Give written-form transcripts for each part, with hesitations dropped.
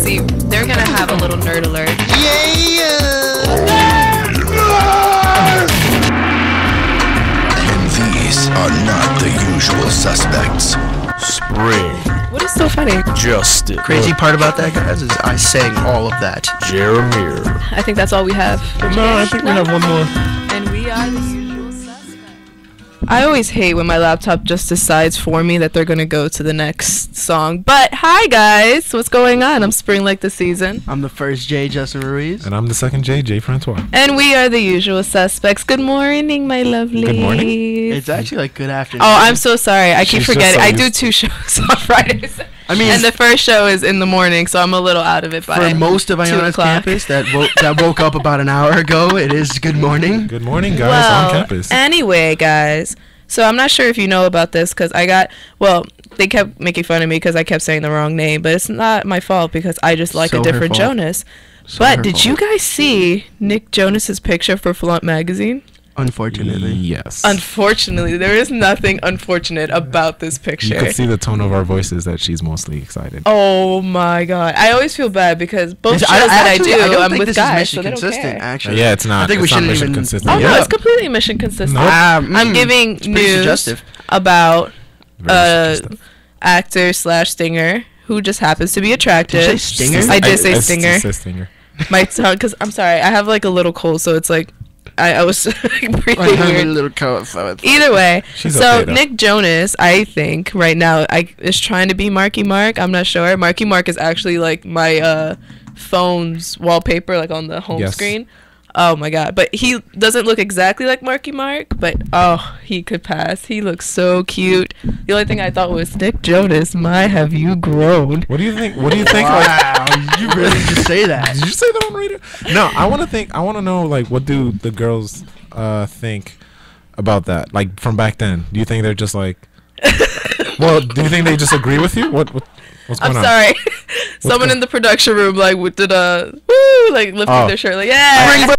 See, they're gonna have a little nerd alert. And these are not the usual suspects. Spring. What is so funny? Justin. Crazy part about that, guys, is I sang all of that. Jeremy. I think that's all we have. No, I think we have one more. And we are the usual suspects. I always hate when my laptop just decides for me that they're gonna go to the next song. But hi guys, what's going on? I'm Spring Like the Season. I'm the first J, Justin Ruiz. And I'm the second J, J Francois. And we are the usual suspects. Good morning, my lovely. Good morning. It's actually like good afternoon. Oh, I'm so sorry. I keep She's just forgetting. so I do used- 2 shows on Fridays. I mean, And the first show is in the morning, so I'm a little out of it by for most of 2 Iona's o'clock. campus that woke up about an hour ago, it is good morning. Good morning, guys, Well, on campus. anyway, guys. So I'm not sure if you know about this because they kept making fun of me because I kept saying the wrong name, but it's not my fault because I just like So a her different fault. Jonas. So But her did fault. you guys see Nick Jonas's picture for Flaunt magazine? Unfortunately. Yes. Unfortunately, there is nothing unfortunate about this picture. You could see the tone of our voices that she's mostly excited. Oh my god. I always feel bad because both shows I that actually- I do, don't I'm think with this guys, is so mission they don't consistent, care. actually. Yeah, it's not. I think we it's not shouldn't mission even. consistent. Oh no, Yeah. it's completely mission consistent. Nope. I'm giving It's pretty news suggestive. about Very suggestive. actor slash stinger who just happens to be attractive. Did you say stinger? I did say I stinger. said stinger. My tongue, because I'm sorry, I have like a little cold, so it's like I was breathing I have a weird. little coat, so it's- Either way, She's so okay, though. Nick Jonas, I think right now, is trying to be Marky Mark. I'm not sure. Marky Mark is actually like my phone's wallpaper, like on the home Yes. screen. Oh my god! But he doesn't look exactly like Marky Mark, but oh, he could pass. He looks so cute. The only thing I thought was Nick Jonas. My, have you grown? What do you think? What do you think? Like, Wow, you really just say that. did you say that on radio? No, I want to know, like, what do the girls think about that? Like, from back then, do you think they're just like? Well, do you think they just agree with you? What's I'm going on? sorry. Someone in the production room like did a woo, like lifting Oh. their shirt, like yeah.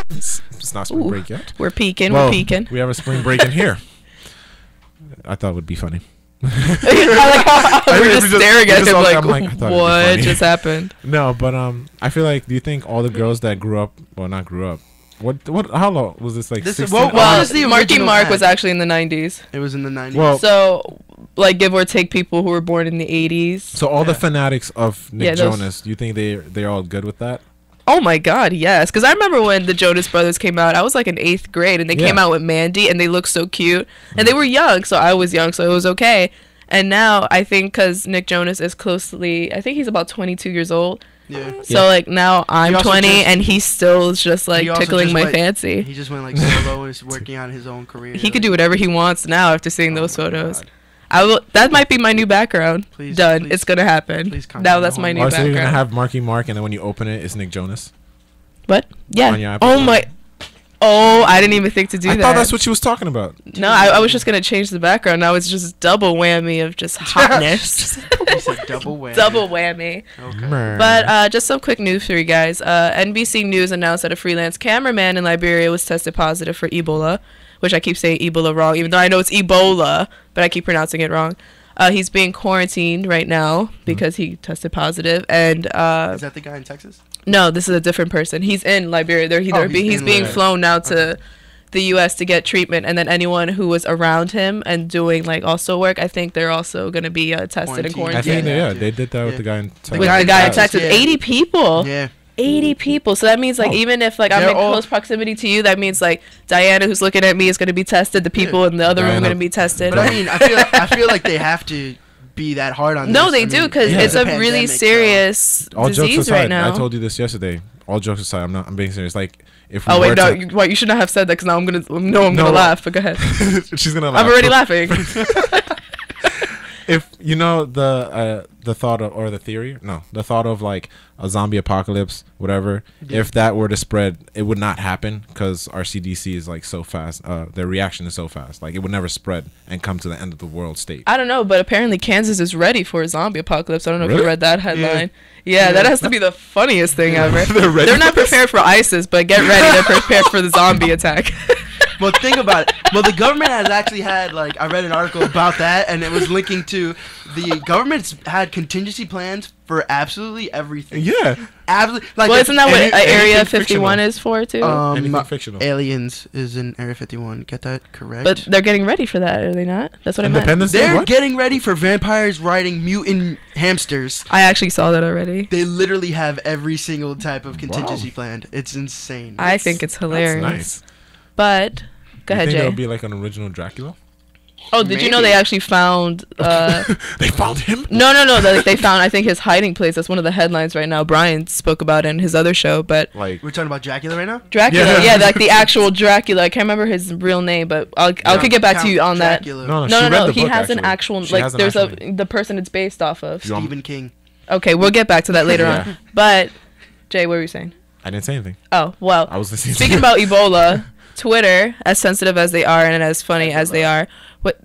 It's not spring Ooh. break yet. We're peeking. Well, We're peeking. we have a spring break in here. I thought it would be funny. I like how we're just staring at him like, I'm like, I thought it'd be what funny. just happened? No, but I feel like, do you think all the girls that grew up, well, not grew up, how long was this, like, This is- 16? well, Well, was the Marky original Mark ad? was actually in the 90s. It was in the 90s. Well, So, like, give or take people who were born in the 80s. so all the fanatics of Nick Yeah, those- Jonas, do you think they're all good with that? Oh my god, yes. Because I remember when the Jonas Brothers came out, I was like in 8th grade, and they came Yeah. out with Mandy, and they looked so cute. And they were young, so I was young, so it was okay. And now, I think because Nick Jonas is I think he's about 22 years old. yeah. So, Yeah. like, now I'm also 20, just- and he's still just, like, He also tickling just my went- fancy. He just went like solo and is working on his own career. He could do whatever he wants now after seeing those my photos. God. I will. That might be my new background. Please, Done. please, It's gonna happen. please come Now on, that's my hold new Or so you're going to background. have Marky Mark, and then when you open it, it's Nick Jonas? What? on Yeah. your Oh Apple my. phone. Oh, I didn't even think to do I that. thought that's what she was talking about. No, I was just gonna change the background. Now it's just double whammy of just hotness. He said double whammy. Double whammy. Okay. But just some quick news for you guys. NBC News announced that a freelance cameraman in Liberia was tested positive for Ebola, which I keep saying Ebola wrong, even though I know it's Ebola, but I keep pronouncing it wrong. He's being quarantined right now because he tested positive, and Is that the guy in Texas? no, this is a different person. He's in Liberia. He's in being Liberia. flown now to the U.S. to get treatment, and then anyone who was around him and doing like also work, I think they're also gonna be tested and Quarantined. I think, quarantined. yeah, they did that with Yeah. the guy in With Texas. guy the in guy in Texas, Texas, yeah. 80 people. Yeah. 80 people. So that means like Oh. even if like I'm They're in all- close proximity to you, that means like Diana who's looking at me is gonna be tested. The people in the other room are Diana. gonna be tested. But I mean, I feel like they have to be that hard on no, this. they I do mean, because Yeah. it's a pandemic, really so- serious All jokes disease aside, right now. I told you this yesterday. All jokes aside, I'm being serious. Like, if we Oh were wait, no, to, you should not have said that because now I'm gonna No. laugh. But go ahead. she's gonna laugh. I'm already laughing. If you know the thought of, or the theory, the thought of like a zombie apocalypse, whatever. Yeah. If that were to spread, it would not happen because our CDC is like so fast. Their reaction is so fast. Like, it would never spread and come to the end of the world state. I don't know, but apparently Kansas is ready for a zombie apocalypse. I don't know if Really? you read that headline. Yeah, that has to be the funniest thing ever. They're ready They're not for this? prepared for ISIS, but get ready. They're prepared for the zombie attack. Well, think about it. Well, the government has actually had, like, I read an article about that, and it was linking to the government's had contingency plans for absolutely everything. Yeah. Absolutely. Like, Well, isn't that what any- Area anything 51 is for too? Anything fictional. Aliens is in Area 51. Get that correct? But they're getting ready for that, are they not? That's what I meant. Independence Day. They're What? getting ready for vampires riding mutant hamsters. I actually saw that already. They literally have every single type of contingency planned. It's insane. I think it's hilarious. That's nice. But go ahead, You think Jay. there'll be like an original Dracula? Oh, did you know Maybe. they actually found? They found him. No. They found. I think his hiding place. That's one of the headlines right now. Brian spoke about it in his other show, but Like We're talking about Dracula right now? Dracula. Yeah. Yeah, like the actual Dracula. I can't remember his real name, but I could get back to you on that. Dracula. no, No, she read no. the He book, has an actually. actual She like. has an There's actual name. the person it's based off of. You want- Stephen King. Okay, we'll get back to that later Yeah. on. But Jay, what were you saying? I didn't say anything. Oh well. I was listening. Speaking about Ebola, Twitter, as sensitive as they are and as funny as they are, what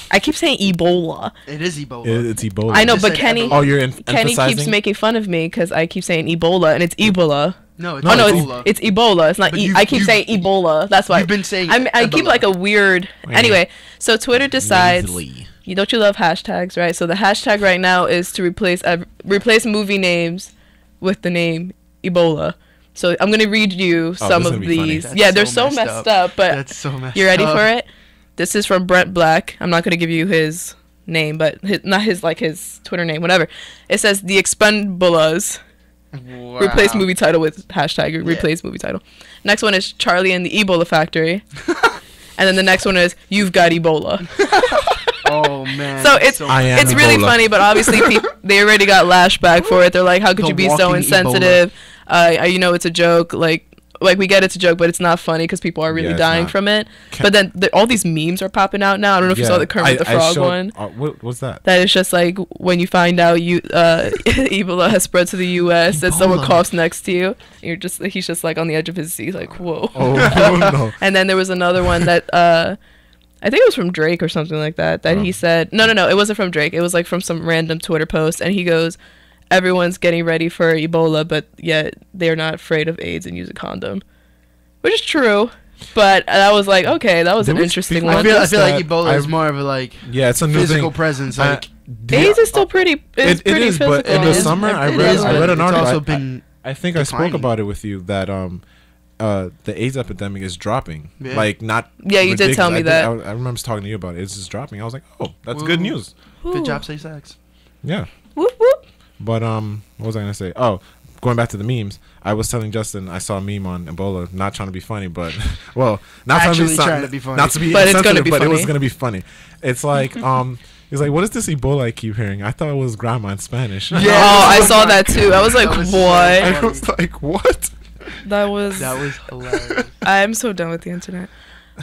I keep saying Ebola. It is Ebola. It's Ebola. I know, just but said Kenny, Ebola. Oh, you're Kenny emphasizing. keeps making fun of me because I keep saying Ebola and it's Ebola. No, it's Oh no, Ebola. it's Ebola. It's not. But I keep saying Ebola. That's why You've been saying I keep Ebola. like a weird. Yeah. Anyway, so Twitter decides. Lazily. You don't you love hashtags, right? So the hashtag right now is to replace movie names with the name Ebola. So I'm gonna read you some this is of gonna be funny. these. That's Yeah, they're so so messed messed up. up, but That's so messed you ready up. for it? This is from Brent Black. I'm not gonna give you his name, but not his Twitter name, whatever. It says the Expendables. Wow. Replace movie title with hashtag replace movie title. Next one is Charlie and the Ebola Factory. And then the next one is You've Got Ebola. Oh man. So it's I am it's really Ebola. funny, but obviously they already got lashed back for it. They're like, how could The you be so walking insensitive? You know it's a joke. Like we get it's a joke, but it's not funny because people are really Yeah, it's dying not. from it. Ca- But then all these memes are popping out now. I don't know if you saw the Kermit the Frog one. What's that? That is just like when you find out Ebola has spread to the U.S. and someone Ebola. coughs next to you, he's just like on the edge of his seat, like whoa. Oh no. And then there was another one that I think it was from Drake or something like that. That he said no, it wasn't from Drake. It was like from some random Twitter post, and he goes, "Everyone's getting ready for Ebola, but yet they're not afraid of AIDS and use a condom," which is true. But I was like, okay, that was There an was interesting people- one. I feel Just like that Ebola is I- more of a like Yeah, it's a new physical thing. presence. Like AIDS is still pretty. It's It pretty is, but in physical. the It's- summer, I it read is, I but read an it's article. also I- been I think I spoke declining. about it with you that the AIDS epidemic is dropping. Yeah. Like not. Yeah, you did tell me ridiculous. that. I remember talking to you about it. It's just dropping. I was like, oh, that's good Woo. news. good job, say sex. Yeah. Whoop, whoop. But what was I gonna say? Oh, going back to the memes. I was telling Justin I saw a meme on Ebola. Not trying to be funny, but well, not Actually trying trying to be funny. Not to be But it's gonna insensitive, be but it was funny. gonna be funny. It's like he's like, what is this Ebola I keep hearing? I thought it was grandma in Spanish. Yeah. Oh, I saw that too. I was like, That was so what? I was like, what? That was. That was hilarious. I'm so done with the internet.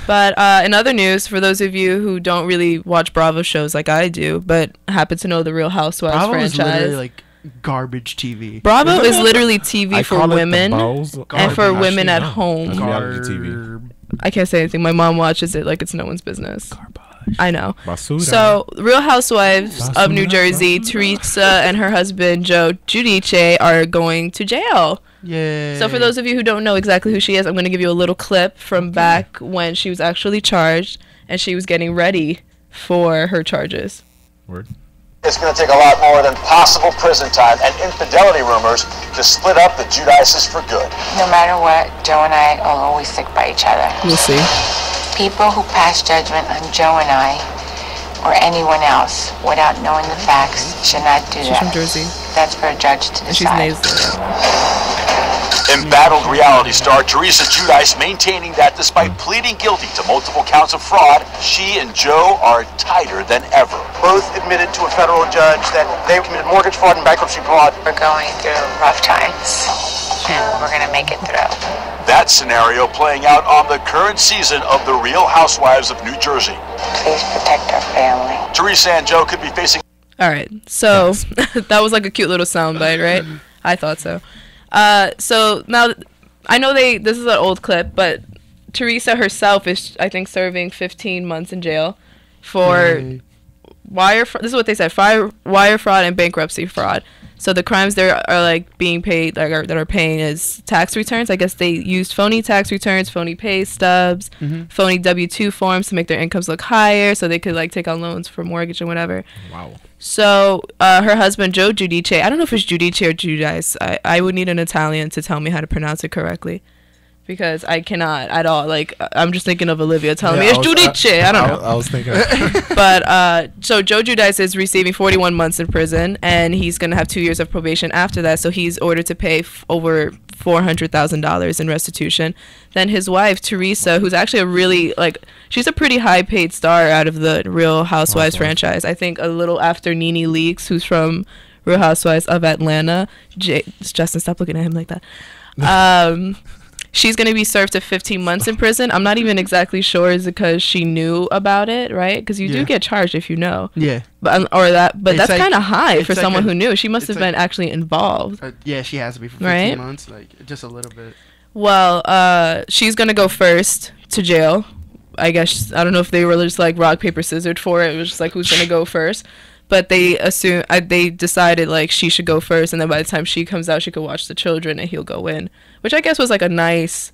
But in other news, for those of you who don't really watch Bravo shows like I do, but happen to know the Real Housewives Bravo is franchise, literally like garbage TV. Bravo Isn't is it? literally TV I for call it the women bowels- and for Actually, women at no. home. That's reality TV. I can't say anything. My mom watches it like it's no one's business. I know. Basura. So, Real Housewives of New Basura, Jersey, basura. Teresa and her husband Joe Giudice are going to jail. Yeah. So for those of you who don't know exactly who she is, I'm going to give you a little clip from back when she was actually charged and she was getting ready for her charges. Word. It's going to take a lot more than possible prison time and infidelity rumors to split up the Judices for good. No matter what, Joe and I will always stick by each other. We'll see. People who pass judgment on Joe and I, or anyone else, without knowing the facts, should not do She's that. from Jersey. That's for a judge to And she's decide. nasal. Embattled reality star Teresa Giudice maintaining that despite pleading guilty to multiple counts of fraud, she and Joe are tighter than ever. Both admitted to a federal judge that they committed mortgage fraud and bankruptcy fraud. We're going through rough times, and we're going to make it through. That scenario playing out on the current season of The Real Housewives of New Jersey. Please protect our family. Teresa and Joe could be facing All right. So that was like a cute little soundbite, right? I thought so. So now I know this is an old clip, but Teresa herself is, I think, serving 15 months in jail for this is what they said: wire fraud and bankruptcy fraud. So the crimes there are like being paid, like that are paying is tax returns. I guess they used phony tax returns, phony pay stubs, phony W-2 forms to make their incomes look higher, so they could like take out loans for mortgage and whatever. Wow. So her husband Joe Giudice, I don't know if it's Giudice or Giudice. I would need an Italian to tell me how to pronounce it correctly, because I cannot at all. Like, I'm just thinking of Olivia telling me it's Giudice. I don't know. I was thinking. But so Joe Giudice is receiving 41 months in prison, and he's gonna have 2 years of probation after that. So he's ordered to pay over $400,000 in restitution. Then his wife Teresa, who's actually a really she's a pretty high paid star out of the Real Housewives franchise. I think a little after Nene Leakes, who's from Real Housewives of Atlanta. Justin, stop looking at him like that. She's going to be served to 15 months in prison. I'm not even exactly sure is it because she knew about it, right? Because you do get charged if you know. Yeah. But that's kind of high for someone who knew. She must have been actually involved. Yeah, she has to be for 15 months, like just a little bit. Well, she's going to go first to jail. I guess, I don't know if they were just like rock, paper, scissors for it. It was just like who's going to go first. But they decided like she should go first, and then by the time she comes out, she could watch the children, and he'll go in, which I guess was like a nice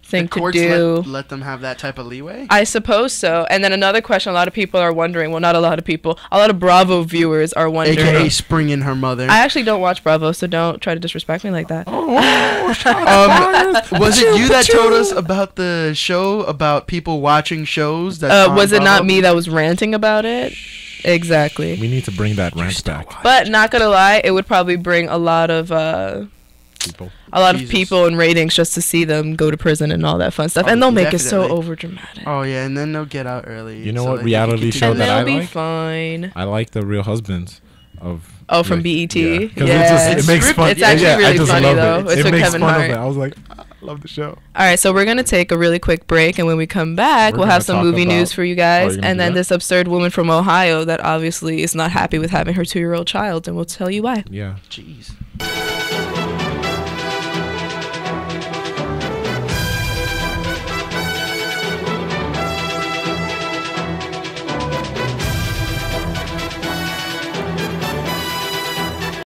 thing to do. Let them have that type of leeway. I suppose so. And then another question, a lot of people are wondering. Well, not a lot of people. A lot of Bravo viewers are wondering. AKA springing her mother. I actually don't watch Bravo, so don't try to disrespect me like that. Was it you that told us about the show about people watching shows? That was it not me that was ranting about it? Exactly. We need to bring that rant back. But not gonna lie, it would probably bring a lot of people and ratings just to see them go to prison and all that fun stuff, and they'll make it so over dramatic. Oh yeah, and then they'll get out early. You know what reality show that I like? And they'll be fine. I like the Real Husbands of. Oh, from BET. Yeah, it makes fun. It's actually really funny though. It's with Kevin Hart. I was like, I love the show. All right, so we're gonna take a really quick break, and when we come back, we'll have some movie news for you guys, and then this absurd woman from Ohio that obviously is not happy with having her 2-year-old child, and we'll tell you why. Yeah. Jeez.